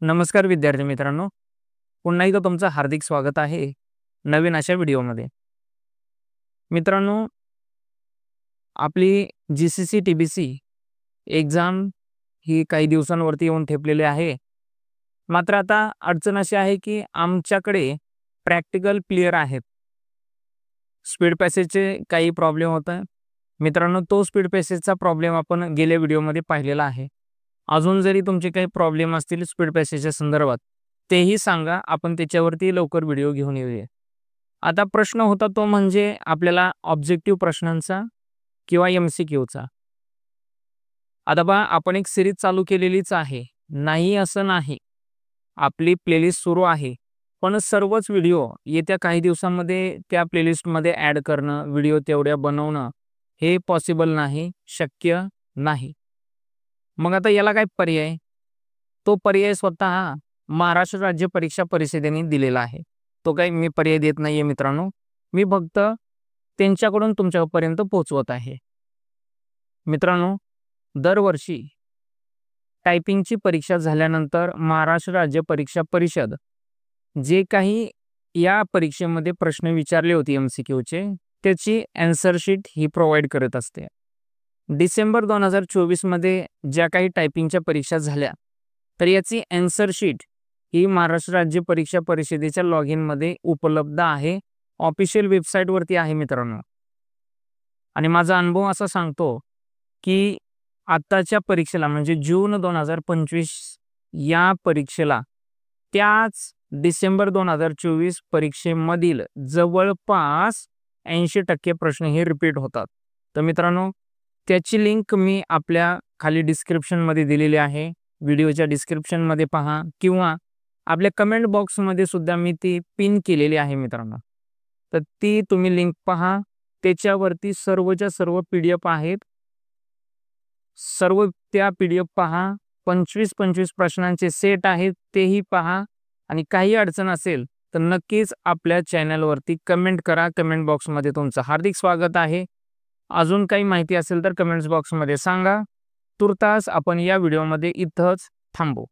नमस्कार विद्यार्थी मित्रांनो, पुन्हा एकदा तुमचं हार्दिक स्वागत आहे नवीन अशा व्हिडिओमध्ये. मित्रांनो, आपली GCC TBC एक्झाम ही काही दिवसांवरती येऊन ठेपलेली आहे. मात्र आता अडचण अशी आहे की आमच्याकडे प्रॅक्टिकल क्लिअर आहेत. स्पीड पॅसेजचे काही प्रॉब्लेम होत आहे. मित्रांनो, तो स्पीड पॅसेजचा प्रॉब्लेम आपण गेल्या व्हिडिओमध्ये पाहिलेला आहे. अजून जरी तुमचे काही प्रॉब्लेम असतील स्पीड पॅसेजच्या संदर्भात, तेही सांगा, आपण त्याच्यावरती लवकर व्हिडिओ घेऊन येऊया. आता प्रश्न होता तो म्हणजे आपल्याला ऑब्जेक्टिव्ह प्रश्नांचा किंवा MCQचा. आता पहा, आपण एक सिरीज चालू केलेलीच आहे, नाही असं नाही. आपली प्लेलिस्ट सुरू आहे, पण सर्वच व्हिडिओ येत्या काही दिवसांमध्ये त्या प्लेलिस्टमध्ये ॲड करणं, व्हिडिओ तेवढ्या बनवणं हे पॉसिबल नाही, शक्य नाही. मग आता याला काय पर्याय? तो पर्याय स्वतः महाराष्ट्र राज्य परीक्षा परिषदेने दिलेला आहे. तो काही मी पर्याय देत नाहीये मित्रांनो, मी फक्त त्यांच्याकडून तुमच्यापर्यंत पोहोचवत आहे. मित्रांनो, दरवर्षी टायपिंगची परीक्षा झाल्यानंतर महाराष्ट्र राज्य परीक्षा परिषद जे काही या परीक्षेमध्ये प्रश्न विचारले होते MCQचे, त्याची आन्सर शीट ही प्रोव्हाइड करत असते. डिसेंबर 2024 मध्ये ज्या काही टायपिंगच्या परीक्षा झाल्या, तर याची आन्सर शीट ही महाराष्ट्र राज्य परीक्षा परिषदेच्या लॉग इनमध्ये उपलब्ध आहे. ऑफिशियल वेबसाईटवरती आहे मित्रांनो. आणि माझा अनुभव असा सांगतो की आत्ताच्या परीक्षेला म्हणजे जून 2025 या परीक्षेला त्याच डिसेंबर 2024 परीक्षेमधील जवळपास 80% प्रश्न हे रिपीट होतात. तर मित्रांनो, त्याची लिंक मी आपल्या खाली डिस्क्रिप्शनमध्ये दिलेली आहे. व्हिडिओच्या डिस्क्रिप्शनमध्ये पहा किंवा आपल्या कमेंट बॉक्समध्ये सुद्धा मी ती पिन केलेली आहे मित्रांनो. तर ती तुम्ही लिंक पहा. त्याच्यावरती सर्वच्या सर्व PDF आहेत. सर्व त्या PDF पहा. 25 प्रश्नांचे सेट आहेत, तेही पहा. आणि काही अडचण असेल तर नक्कीच आपल्या चॅनलवरती कमेंट करा. कमेंट बॉक्समध्ये तुमचं हार्दिक स्वागत आहे. अजून काही माहिती असेल तर कमेंट्स बॉक्समध्ये सांगा. तुर्तास आपण या व्हिडिओमध्ये इथंच थांबू.